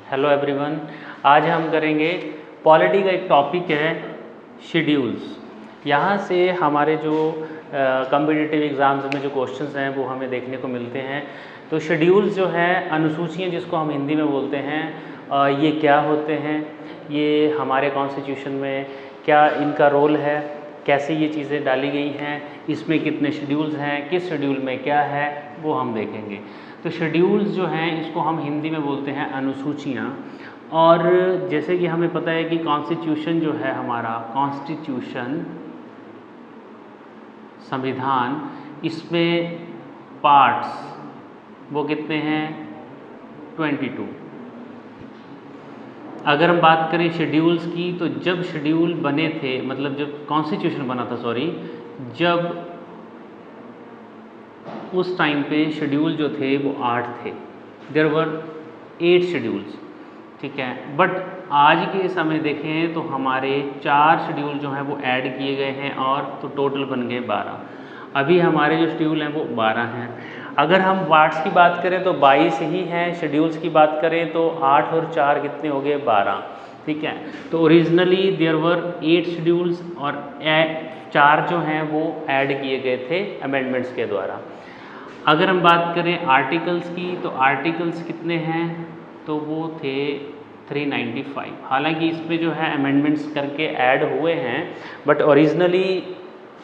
Hello everyone. आज हम करेंगे पॉलिटी का एक टॉपिक है शेड्यूल्स। यहाँ से हमारे जो कॉम्पिटिटिव एग्ज़ाम्स में जो क्वेश्चंस हैं वो हमें देखने को मिलते हैं। तो शेड्यूल्स जो है अनुसूचियाँ जिसको हम हिंदी में बोलते हैं, ये क्या होते हैं, ये हमारे कॉन्स्टिट्यूशन में क्या इनका रोल है, कैसे ये चीज़ें डाली गई हैं, इसमें कितने शेड्यूल्स हैं, किस शेड्यूल में क्या है, वो हम देखेंगे। तो शेड्यूल्स जो हैं इसको हम हिंदी में बोलते हैं अनुसूचियाँ। और जैसे कि हमें पता है कि कॉन्स्टिट्यूशन जो है हमारा कॉन्स्टिट्यूशन संविधान, इसमें पार्ट्स वो कितने हैं 22। अगर हम बात करें शेड्यूल्स की तो जब शेड्यूल बने थे, मतलब जब कॉन्स्टिट्यूशन बना था, जब उस टाइम पे शेड्यूल जो थे वो 8 थे। देयर वर 8 शेड्यूल्स, ठीक है। बट आज के समय देखें तो हमारे 4 शेड्यूल जो हैं वो ऐड किए गए हैं और तो टोटल बन गए 12। अभी हमारे जो शेड्यूल हैं वो 12 हैं। अगर हम वार्ड्स की बात करें तो 22 ही हैं। शेड्यूल्स की बात करें तो 8 और 4 कितने हो गए 12, ठीक है। तो ओरिजिनली देयर वर 8 शेड्यूल्स और 4 जो हैं वो ऐड किए गए थे अमेंडमेंट्स के द्वारा। अगर हम बात करें आर्टिकल्स की तो आर्टिकल्स कितने हैं, तो वो थे 395। हालांकि इसमें जो है अमेंडमेंट्स करके ऐड हुए हैं, बट ओरिजिनली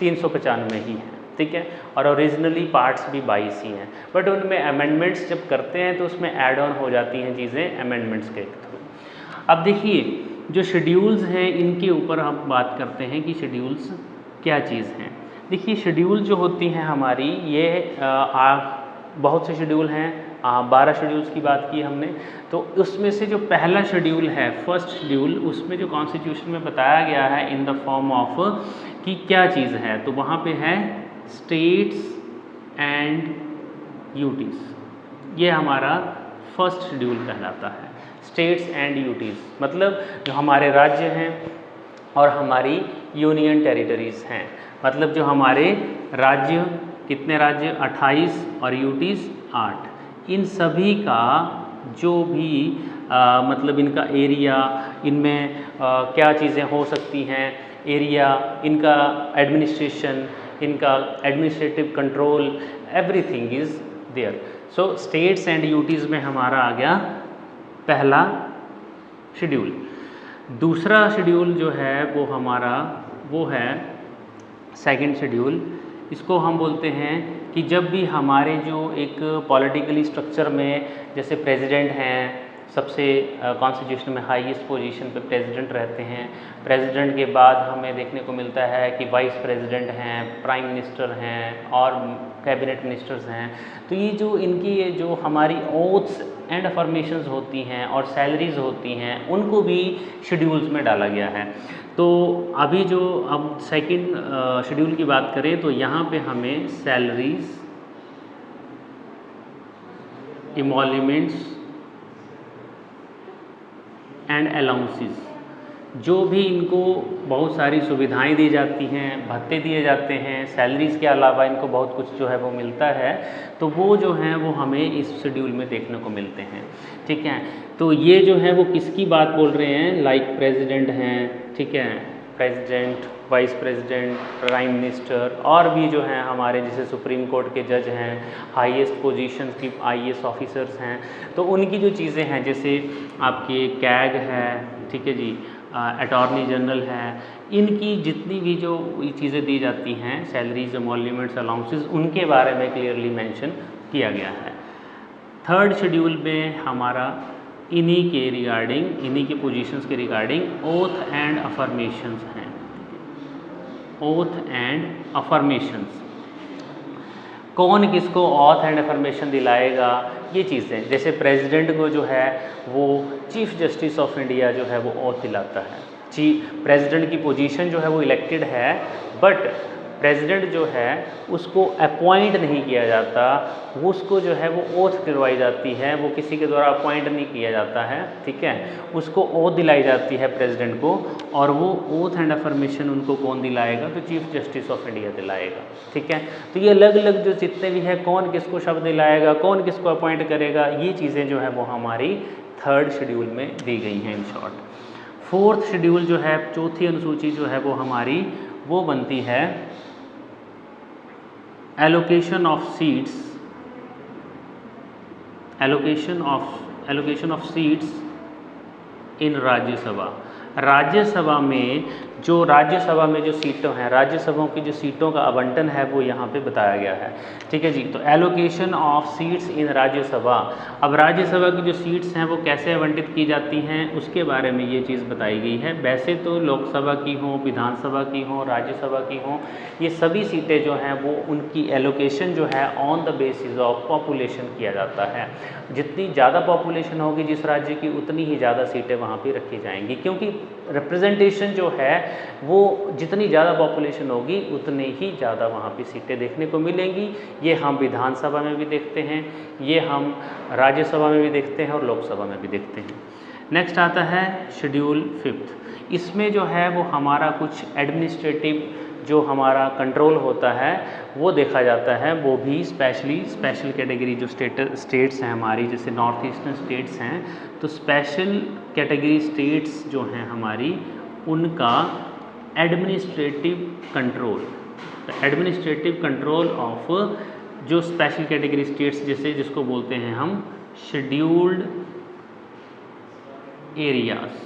395 ही हैं, ठीक है। और ओरिजिनली पार्ट्स भी 22 ही हैं, बट उनमें अमेंडमेंट्स जब करते हैं तो उसमें ऐड ऑन हो जाती हैं चीज़ें अमेंडमेंट्स के थ्रू। अब देखिए जो शेड्यूल्स हैं इनके ऊपर हम बात करते हैं कि शेड्यूल्स क्या चीज़ हैं। देखिए शेड्यूल जो होती हैं हमारी, ये बहुत से शेड्यूल हैं। 12 शेड्यूल्स की बात की हमने, तो उसमें से जो पहला शेड्यूल है, फर्स्ट शेड्यूल, उसमें जो कॉन्स्टिट्यूशन में बताया गया है इन द फॉर्म ऑफ कि क्या चीज़ है, तो वहाँ पे है स्टेट्स एंड यूटीज़। ये हमारा फर्स्ट शेड्यूल कहलाता है। स्टेट्स एंड यूटीज़ मतलब जो हमारे राज्य हैं और हमारी यूनियन टेरिटरीज़ हैं। मतलब जो हमारे राज्य, कितने राज्य 28 और यूटीज़ 8, इन सभी का जो भी मतलब इनका एरिया, इनमें क्या चीज़ें हो सकती हैं, एरिया, इनका एडमिनिस्ट्रेशन, इनका administrative control, everything is there. So states and UTs में हमारा आ गया पहला शेड्यूल। दूसरा शेड्यूल जो है वो हमारा वो है सेकंड शेड्यूल। इसको हम बोलते हैं कि जब भी हमारे जो एक पॉलिटिकली स्ट्रक्चर में, जैसे प्रेसिडेंट हैं, सबसे कॉन्स्टिट्यूशन में हाईएस्ट पोजीशन पे प्रेसिडेंट रहते हैं। प्रेसिडेंट के बाद हमें देखने को मिलता है कि वाइस प्रेसिडेंट हैं, प्राइम मिनिस्टर हैं और कैबिनेट मिनिस्टर्स हैं। तो ये जो इनकी जो हमारी ओथ्स एंड अफर्मेशंस होती हैं और सैलरीज होती हैं, उनको भी शेड्यूल्स में डाला गया है। तो अभी जो अब सेकंड शेड्यूल की बात करें तो यहाँ पे हमें सैलरीज, इमोल्यूमेंट्स एंड अलाउंसेस, जो भी इनको बहुत सारी सुविधाएं दी जाती हैं, भत्ते दिए जाते हैं, सैलरीज़ के अलावा इनको बहुत कुछ जो है वो मिलता है, तो वो जो हैं वो हमें इस शेड्यूल में देखने को मिलते हैं, ठीक है। तो ये जो है वो किसकी बात बोल रहे हैं, लाइक प्रेसिडेंट हैं, ठीक है, president, vice president, prime minister, और भी जो हैं हमारे जैसे सुप्रीम कोर्ट के जज हैं, हाईएस्ट पोजीशन की IAS ऑफिसर्स हैं। तो उनकी जो चीज़ें हैं, जैसे आपके कैग है, ठीक है जी, अटॉर्नी जनरल है, इनकी जितनी भी जो चीज़ें दी जाती हैं, सैलरीज, एमोल्यूमेंट्स, अलाउंसेस, उनके बारे में क्लियरली मेंशन किया गया है। थर्ड शेड्यूल में हमारा इन्हीं के रिगार्डिंग, इन्हीं के पोजीशंस के रिगार्डिंग ओथ एंड अफर्मेशंस हैं। ओथ एंड अफर्मेशंस, कौन किसको ऑथ एंड अफर्मेशन दिलाएगा, ये चीज़ें, जैसे प्रेसिडेंट को जो है वो चीफ जस्टिस ऑफ इंडिया जो है वो ऑथ दिलाता है। प्रेसिडेंट की पोजीशन जो है वो इलेक्टेड है, बट प्रेसिडेंट जो है उसको अपॉइंट नहीं किया जाता, वो उसको जो है वो ओथ दिलवाई जाती है, वो किसी के द्वारा अपॉइंट नहीं किया जाता है, ठीक है। उसको ओथ दिलाई जाती है प्रेसिडेंट को, और वो ओथ एंड अफर्मेशन उनको कौन दिलाएगा, तो चीफ जस्टिस ऑफ इंडिया दिलाएगा, ठीक है। तो ये अलग अलग जो जितने भी है, कौन किसको शब्द दिलाएगा, कौन किसको अपॉइंट करेगा, ये चीज़ें जो है वो हमारी 3rd शेड्यूल में दी गई हैं इन शॉर्ट। 4th शेड्यूल जो है, चौथी अनुसूची जो है वो हमारी वो बनती है allocation of seats in Rajya Sabha. Rajya Sabha में जो सीटों हैं, राज्यसभाओं की जो सीटों का आवंटन है वो यहाँ पे बताया गया है। ठीक है जी। तो allocation of seats in Rajya Sabha, अब राज्यसभा की जो सीट्स हैं वो कैसे आवंटित की जाती हैं उसके बारे में ये चीज़ बताई गई है। वैसे तो लोकसभा की हो, विधानसभा की हो, राज्यसभा की हो, ये सभी सीटें जो हैं वो उनकी एलोकेशन जो है on the basis of population किया जाता है। जितनी ज़्यादा पॉपुलेशन होगी जिस राज्य की, उतनी ही ज़्यादा सीटें वहाँ पे रखी जाएंगी, क्योंकि रिप्रेजेंटेशन जो है वो जितनी ज़्यादा पॉपुलेशन होगी उतने ही ज़्यादा वहाँ पे सीटें देखने को मिलेंगी। ये हम विधानसभा में भी देखते हैं, ये हम राज्यसभा में भी देखते हैं और लोकसभा में भी देखते हैं। नेक्स्ट आता है शेड्यूल 5th। इसमें जो है वो हमारा कुछ एडमिनिस्ट्रेटिव जो हमारा कंट्रोल होता है वो देखा जाता है, वो भी स्पेशल कैटेगरी जो स्टेट्स हैं हमारी, जैसे नॉर्थ ईस्टर्न स्टेट्स हैं, तो स्पेशल कैटेगरी स्टेट्स जो हैं हमारी, उनका एडमिनिस्ट्रेटिव कंट्रोल ऑफ जो स्पेशल कैटेगरी स्टेट्स, जैसे जिसको बोलते हैं हम शेड्यूल्ड एरियाज।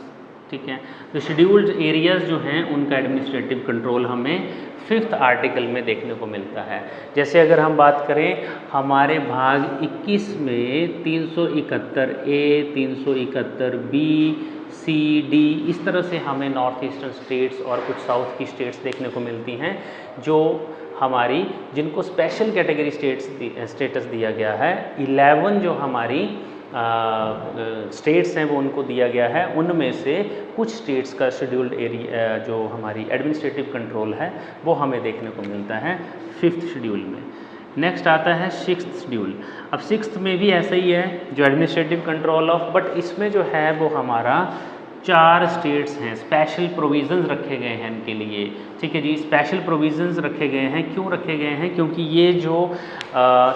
ठीक है। तो शेड्यूल्ड एरियाज जो हैं उनका एडमिनिस्ट्रेटिव कंट्रोल हमें 5th आर्टिकल में देखने को मिलता है। जैसे अगर हम बात करें हमारे भाग 21 में 371 ए, 371 बी, सी, डी, इस तरह से हमें नॉर्थ ईस्टर्न स्टेट्स और कुछ साउथ की स्टेट्स देखने को मिलती हैं जो हमारी, जिनको स्पेशल कैटेगरी स्टेटस दिया गया है। 11 जो हमारी स्टेट्स हैं वो उनको दिया गया है, उनमें से कुछ स्टेट्स का शेड्यूल्ड एरिया जो हमारी एडमिनिस्ट्रेटिव कंट्रोल है वो हमें देखने को मिलता है 5th शेड्यूल में। नेक्स्ट आता है 6th शेड्यूल। अब 6th में भी ऐसा ही है जो एडमिनिस्ट्रेटिव कंट्रोल ऑफ, बट इसमें जो है वो हमारा 4 स्टेट्स हैं, स्पेशल प्रोविज़न्स रखे गए हैं इनके लिए। ठीक है जी। स्पेशल प्रोविज़न्स रखे गए हैं, क्यों रखे गए हैं? क्योंकि ये जो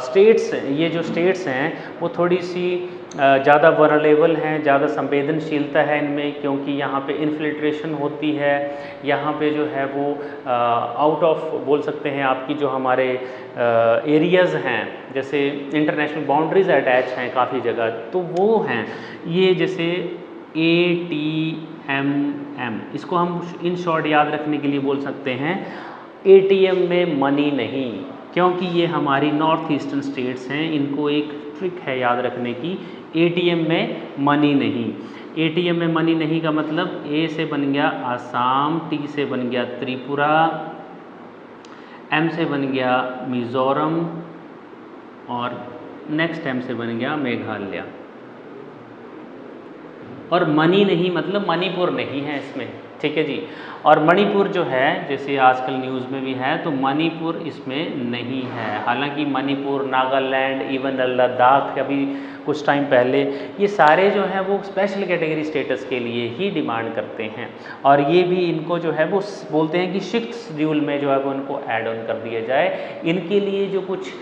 स्टेट्स हैं वो थोड़ी सी ज़्यादा वनरेबल हैं, ज़्यादा संवेदनशीलता है इनमें, क्योंकि यहाँ पे इन्फिल्ट्रेशन होती है, यहाँ पे जो है वो आउट ऑफ बोल सकते हैं आपकी जो हमारे एरियाज़ हैं, जैसे इंटरनेशनल बाउंड्रीज अटैच हैं काफ़ी जगह, तो वो हैं ये जैसे ATMM, इसको हम इन शॉर्ट याद रखने के लिए बोल सकते हैं ATM में मनी नहीं, क्योंकि ये हमारी नॉर्थ ईस्टर्न स्टेट्स हैं, इनको एक ट्रिक है याद रखने की, ATM में मनी नहीं। ATM में मनी नहीं का मतलब A से बन गया आसाम, T से बन गया त्रिपुरा, M से बन गया मिज़ोरम और नेक्स्ट M से बन गया मेघालय। और मनी नहीं मतलब मणिपुर नहीं है इसमें। ठीक है जी। और मणिपुर जो है जैसे आजकल न्यूज़ में भी है, तो मणिपुर इसमें नहीं है। हालांकि मणिपुर, नागालैंड, इवन लद्दाख अभी कुछ टाइम पहले, ये सारे जो हैं वो स्पेशल कैटेगरी स्टेटस के लिए ही डिमांड करते हैं, और ये भी इनको जो है वो बोलते हैं कि 6th शेड्यूल में जो है वो उनको ऐड ऑन कर दिया जाए। इनके लिए जो कुछ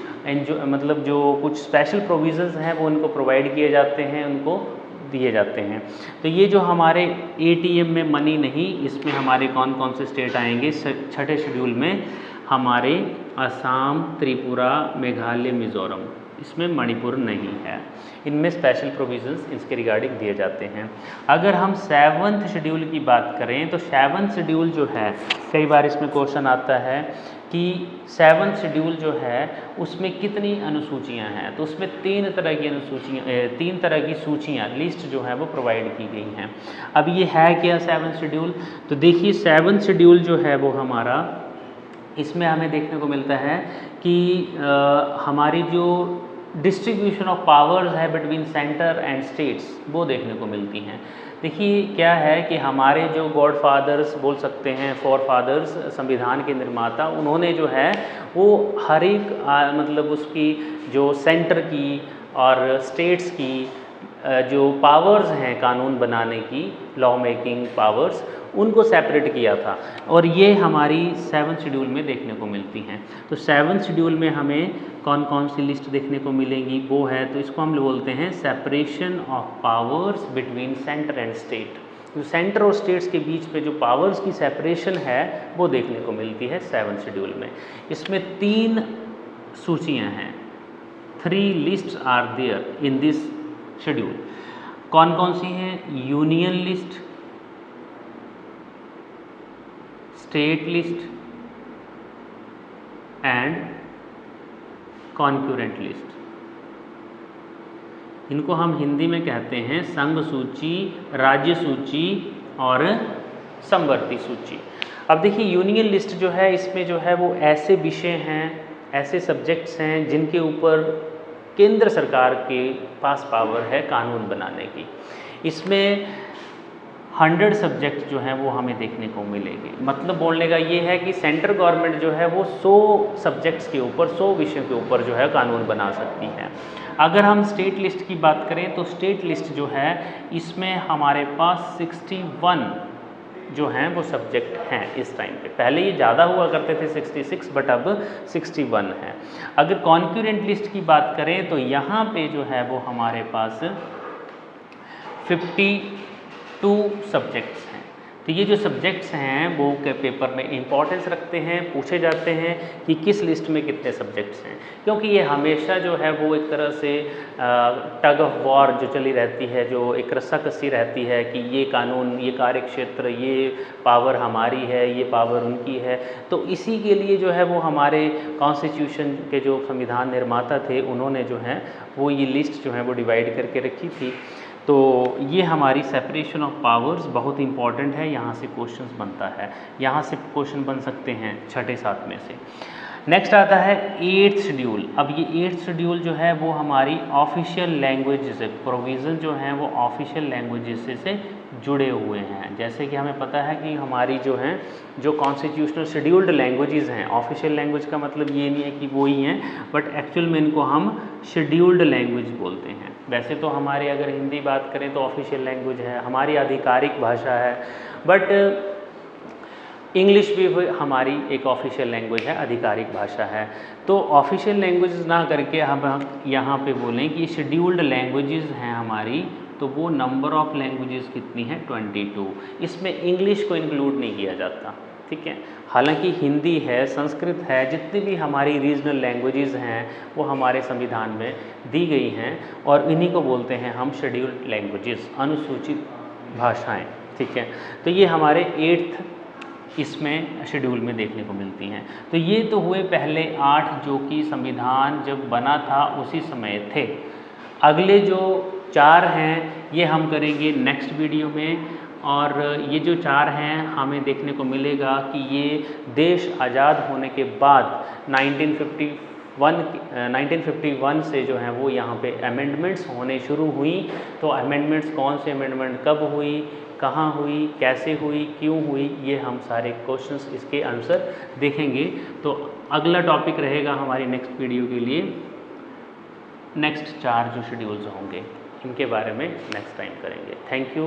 जो कुछ स्पेशल प्रोविज़न्स हैं वो उनको प्रोवाइड किए जाते हैं, उनको दिए जाते हैं। तो ये जो हमारे ATM में मनी नहीं, इसमें हमारे कौन कौन से स्टेट आएंगे? 6ठे शेड्यूल में हमारे असम, त्रिपुरा, मेघालय, मिज़ोरम, इसमें मणिपुर नहीं है। इनमें स्पेशल प्रोविज़न्स इसके रिगार्डिंग दिए जाते हैं। अगर हम 7th शेड्यूल की बात करें तो 7th शेड्यूल जो है, कई बार इसमें क्वेश्चन आता है कि 7th शेड्यूल जो है उसमें कितनी अनुसूचियां हैं, तो उसमें 3 तरह की सूचियां लिस्ट जो है वो प्रोवाइड की गई हैं। अब ये है क्या 7th शेड्यूल? तो देखिए 7th शेड्यूल जो है वो हमारा, इसमें हमें देखने को मिलता है कि हमारी जो डिस्ट्रीब्यूशन ऑफ पावर्स है बिटवीन सेंटर एंड स्टेट्स वो देखने को मिलती हैं। देखिए क्या है कि हमारे जो गॉड फादर्स बोल सकते हैं, फोर फादर्स, संविधान के निर्माता, उन्होंने जो है वो हर एक मतलब उसकी जो सेंटर की और स्टेट्स की जो पावर्स हैं कानून बनाने की, लॉ मेकिंग पावर्स, उनको सेपरेट किया था, और ये हमारी 7th शेड्यूल में देखने को मिलती हैं। तो 7th शेड्यूल में हमें कौन कौन सी लिस्ट देखने को मिलेंगी वो है, तो इसको हम बोलते हैं separation of powers between centre and state. तो सेंटर और स्टेट्स के बीच पे जो पावर्स की सेपरेशन है वो देखने को मिलती है 7th शेड्यूल में। इसमें 3 सूचियाँ हैं, 3 lists are there in this schedule. कौन कौन सी हैं? Union list, state list and concurrent list. इनको हम हिंदी में कहते हैं संघ सूची, राज्य सूची और समवर्ती सूची। अब देखिए यूनियन लिस्ट जो है, इसमें जो है वो ऐसे विषय हैं, ऐसे सब्जेक्ट्स हैं जिनके ऊपर केंद्र सरकार के पास पावर है कानून बनाने की। इसमें 100 सब्जेक्ट जो हैं वो हमें देखने को मिलेंगे। मतलब बोलने का ये है कि सेंट्रल गवर्नमेंट जो है वो 100 सब्जेक्ट्स के ऊपर, 100 विषयों के ऊपर जो है कानून बना सकती है। अगर हम स्टेट लिस्ट की बात करें तो स्टेट लिस्ट जो है इसमें हमारे पास 61 जो हैं वो सब्जेक्ट हैं इस टाइम पे। पहले ये ज़्यादा हुआ करते थे 66, बट अब 61 है। अगर कॉन्करेंट लिस्ट की बात करें तो यहाँ पे जो है वो हमारे पास 52 सब्जेक्ट्स हैं। तो ये जो सब्जेक्ट्स हैं वो के पेपर में इंपॉर्टेंस रखते हैं, पूछे जाते हैं कि किस लिस्ट में कितने सब्जेक्ट्स हैं, क्योंकि ये हमेशा जो है वो एक तरह से टग ऑफ वॉर जो चली रहती है, जो एक रस्साकसी रहती है कि ये कानून, ये कार्य क्षेत्र, ये पावर हमारी है, ये पावर उनकी है। तो इसी के लिए जो है वो हमारे कॉन्स्टिट्यूशन के जो संविधान निर्माता थे उन्होंने जो है वो ये लिस्ट जो है वो डिवाइड करके रखी थी। तो ये हमारी सेपरेशन ऑफ पावर्स बहुत इंपॉर्टेंट है, यहाँ से क्वेश्चंस बनता है, यहाँ से क्वेश्चन बन सकते हैं 6-7 में से। नेक्स्ट आता है 8th शेड्यूल। अब ये 8th शेड्यूल जो है वो हमारी ऑफिशियल लैंग्वेज से प्रोविज़न जो हैं वो ऑफिशियल लैंग्वेजेस से जुड़े हुए हैं। जैसे कि हमें पता है कि हमारी जो हैं जो कॉन्स्टिट्यूशनल शेड्यूल्ड लैंग्वेजेस हैं, ऑफिशियल लैंग्वेज का मतलब ये नहीं है कि वो ही हैं, बट एक्चुअल में इनको हम शेड्यूल्ड लैंग्वेज बोलते हैं। वैसे तो हमारे अगर हिंदी बात करें तो ऑफिशियल लैंग्वेज है, हमारी आधिकारिक भाषा है, बट इंग्लिश भी हमारी एक ऑफिशियल लैंग्वेज है, आधिकारिक भाषा है। तो ऑफिशियल लैंग्वेज ना करके हम यहाँ पे बोलें कि शेड्यूल्ड लैंग्वेजेस हैं हमारी, तो वो नंबर ऑफ़ लैंग्वेजेस कितनी है? 22। इसमें इंग्लिश को इंक्लूड नहीं किया जाता, ठीक है। हालांकि हिंदी है, संस्कृत है, जितनी भी हमारी रीजनल लैंग्वेजेस हैं वो हमारे संविधान में दी गई हैं, और इन्हीं को बोलते हैं हम शेड्यूल्ड लैंग्वेजेस, अनुसूचित भाषाएं, ठीक है। तो ये हमारे 8th इसमें शेड्यूल में देखने को मिलती हैं। तो ये तो हुए पहले 8 जो कि संविधान जब बना था उसी समय थे। अगले जो 4 हैं ये हम करेंगे नेक्स्ट वीडियो में, और ये जो 4 हैं हमें देखने को मिलेगा कि ये देश आज़ाद होने के बाद 1951 से जो है वो यहाँ पे अमेंडमेंट्स होने शुरू हुई। तो अमेंडमेंट्स कौन से अमेंडमेंट कब हुई, कहाँ हुई, कैसे हुई, क्यों हुई, ये हम सारे क्वेश्चंस इसके आंसर देखेंगे। तो अगला टॉपिक रहेगा हमारी नेक्स्ट वीडियो के लिए नेक्स्ट 4 जो शेड्यूल्स होंगे इनके बारे में नेक्स्ट टाइम करेंगे। Thank you.